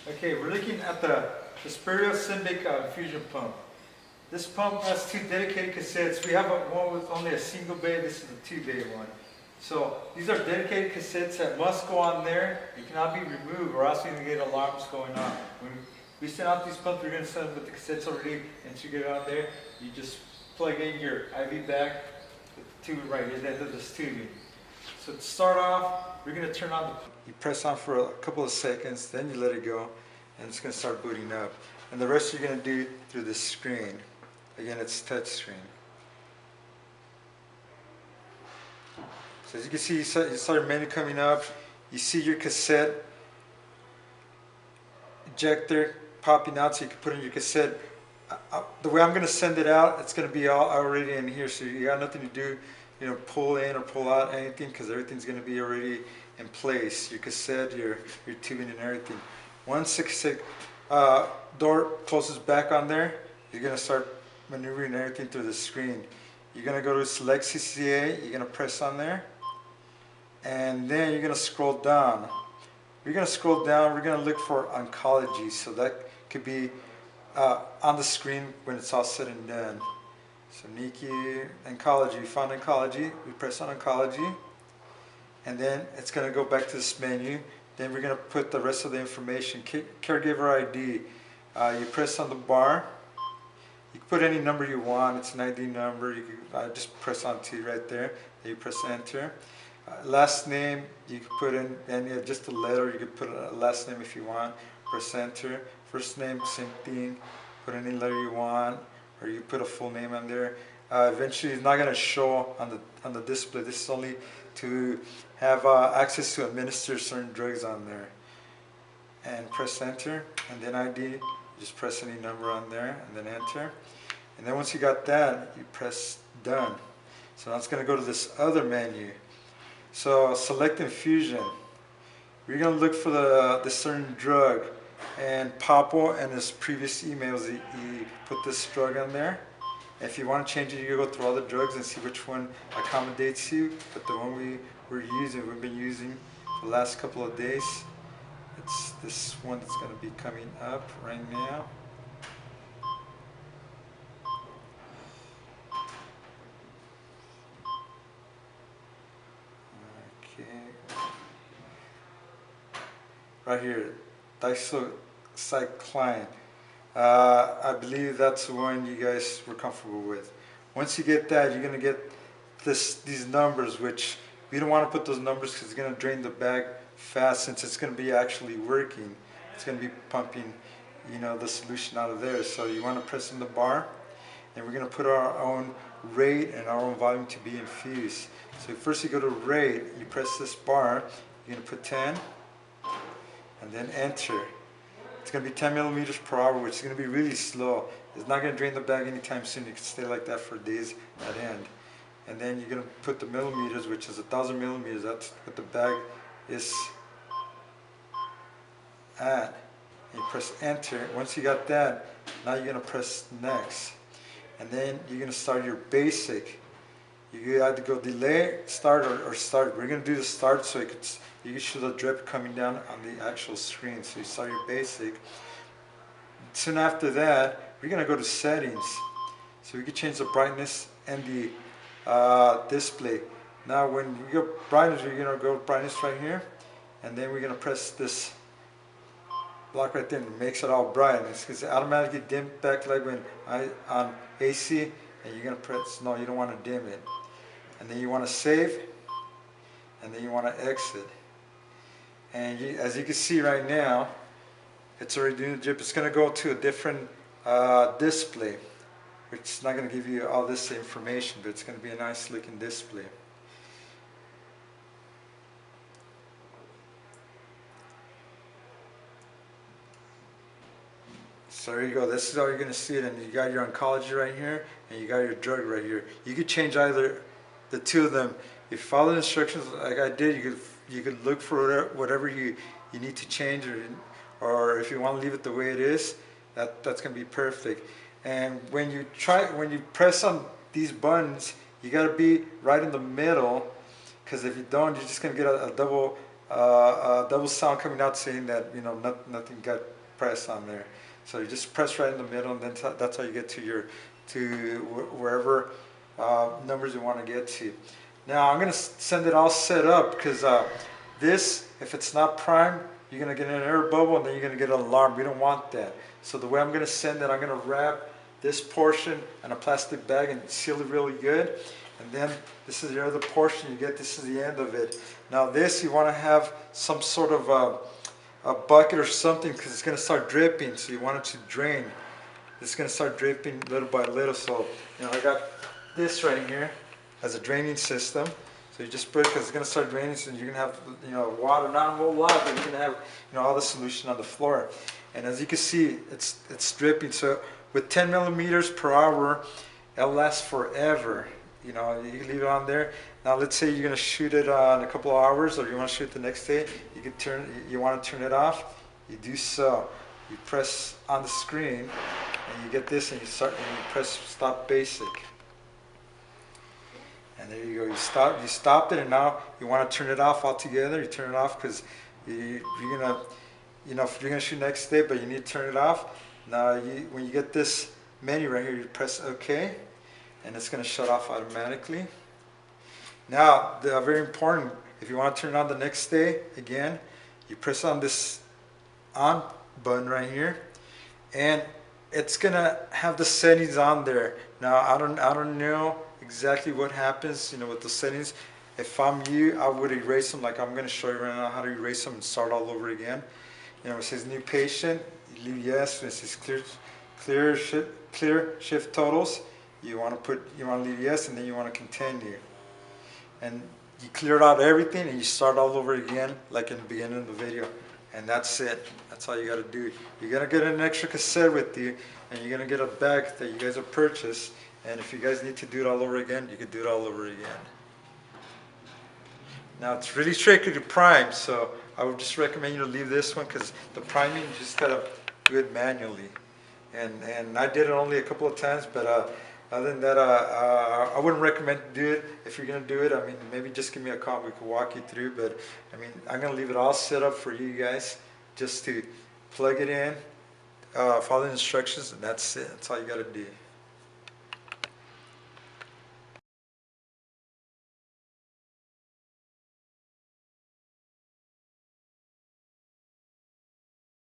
Okay, we're looking at the SYMBIQ infusion pump. This pump has two dedicated cassettes. We have one with only a single bay. This is a 2-bay one. So these are dedicated cassettes that must go on there. They cannot be removed or else you're going to get alarms going on. When we send out these pumps, we're going to send them with the cassettes already. And you get it on there, you just plug in your IV bag with the tube right at the end of this tubing. So to start off, we're going to turn on the... You press on for a couple of seconds, then you let it go, and it's going to start booting up. And the rest you're going to do through the screen. Again, it's touch screen. So as you can see, you saw your menu coming up. You see your cassette ejector popping out, so you can put in your cassette. The way I'm going to send it out, it's going to be all already in here, so you got nothing to do, pull in or pull out anything, because everything's going to be already in place. Your cassette, your tubing, and everything. Once the cassette door closes back on there, you're going to start maneuvering everything through the screen. You're going to go to select CCA, you're going to press on there, and then you're going to scroll down. We're going to scroll down, we're going to look for oncology, so that could be on the screen when it's all said and done. So Nikki, oncology, we found oncology, we press on oncology, and then it's going to go back to this menu. Then we're going to put the rest of the information, caregiver ID. You press on the bar. You can put any number you want. It's an ID number. You can just press on T right there. Then you press enter. Last name, you can put in just a letter. You could put a last name if you want. Press enter. First name, same thing. Put any letter you want, or you put a full name on there. Eventually, it's not going to show on the display. This is only to have access to administer certain drugs on there. And press enter, and then ID. Just press any number on there, and then enter. And then once you got that, you press done. So now it's going to go to this other menu. So select infusion. We're going to look for the certain drug. And Papo and his previous emails, he put this drug on there. If you want to change it, you go through all the drugs and see which one accommodates you. But the one we've been using for the last couple of days, it's this one that's going to be coming up right now. Okay. Right here, disocycline. I believe that's the one you guys were comfortable with. Once you get that, you're going to get these numbers, which we don't want to put those numbers because it's going to drain the bag fast, since it's going to be actually working. It's going to be pumping, the solution out of there. So you want to press in the bar, and we're going to put our own rate and our own volume to be infused. So first you go to rate, you press this bar, you're going to put 10, and then enter. It's going to be 10 millimeters per hour, which is going to be really slow. It's not going to drain the bag anytime soon. You can stay like that for days at end. And then you're going to put the millimeters, which is 1,000 millimeters. That's what the bag is at. And you press enter. Once you got that, now you're going to press next. And then you're going to start your basic. You either go delay, start, or start. We're going to do the start so you can see the drip coming down on the actual screen. So you start your basic. Soon after that, we're going to go to settings. So we can change the brightness and the display. Now when we go brightness, we're going to go brightness right here. And then we're going to press this block right there, and it makes it all bright. And it's going to automatically dim back like when on AC. And you're going to press, no, you don't want to dim it. And then you want to save, and then you want to exit. And as you can see right now, it's already doing the drip. It's going to go to a different display, which is not going to give you all this information, but it's going to be a nice looking display. So there you go. This is how you're going to see it. And you got your oncology right here, and you got your drug right here. You could change either the two of them. If you follow the instructions like I did, you could look for whatever you need to change, or if you want to leave it the way it is, that's going to be perfect. And when you press on these buttons, you got to be right in the middle, because if you don't, you're just going to get a double double sound coming out saying that, you know, nothing got pressed on there. So you just press right in the middle, and then that's how you get to your wherever numbers you want to get to. Now I'm gonna send it all set up, because this, if it's not primed, you're gonna get an air bubble and then you're gonna get an alarm. We don't want that. So the way I'm gonna send it, I'm gonna wrap this portion in a plastic bag and seal it really good. And then this is the other portion you get. This is the end of it. Now this, you want to have some sort of a bucket or something, because it's going to start dripping. So you want it to drain. It's going to start dripping little by little. So, you know, I got this right here as a draining system. So you just put it, because it's going to start draining. So you're going to have, you know, water, not a whole lot, but you're going to have, you know, all the solution on the floor. And as you can see, it's dripping. So with 10 millimeters per hour, it'll last forever. You know, you can leave it on there. Now let's say you're going to shoot it in a couple of hours, or you want to shoot it the next day. You want to turn it off. You do so. You press on the screen, and you get this, and you press stop basic. And there you go. You stopped it, and now you want to turn it off altogether. You turn it off because you're gonna, you know, if you're gonna shoot next day, but you need to turn it off. Now when you get this menu right here, you press OK. And it's going to shut off automatically. Now, very important, if you want to turn it on the next day, again, you press on this on button right here, and it's going to have the settings on there. Now, I don't know exactly what happens, you know, with the settings. If I'm you, I would erase them, like I'm going to show you right now how to erase them and start all over again. You know, it says new patient, you leave yes. It says clear shift totals. You want to leave yes, and then you want to continue. And you clear out everything, and you start all over again, like in the beginning of the video. And that's it. That's all you got to do. You're going to get an extra cassette with you, and you're going to get a bag that you guys have purchased. And if you guys need to do it all over again, you can do it all over again. Now, it's really tricky to prime, so I would just recommend you to leave this one, because the priming, you just got to do it manually. And I did it only a couple of times, but other than that, I wouldn't recommend to do it. If you're going to do it, I mean, maybe just give me a call. We could walk you through. But, I mean, I'm going to leave it all set up for you guys, just to plug it in, follow the instructions, and that's it. That's all you got to do.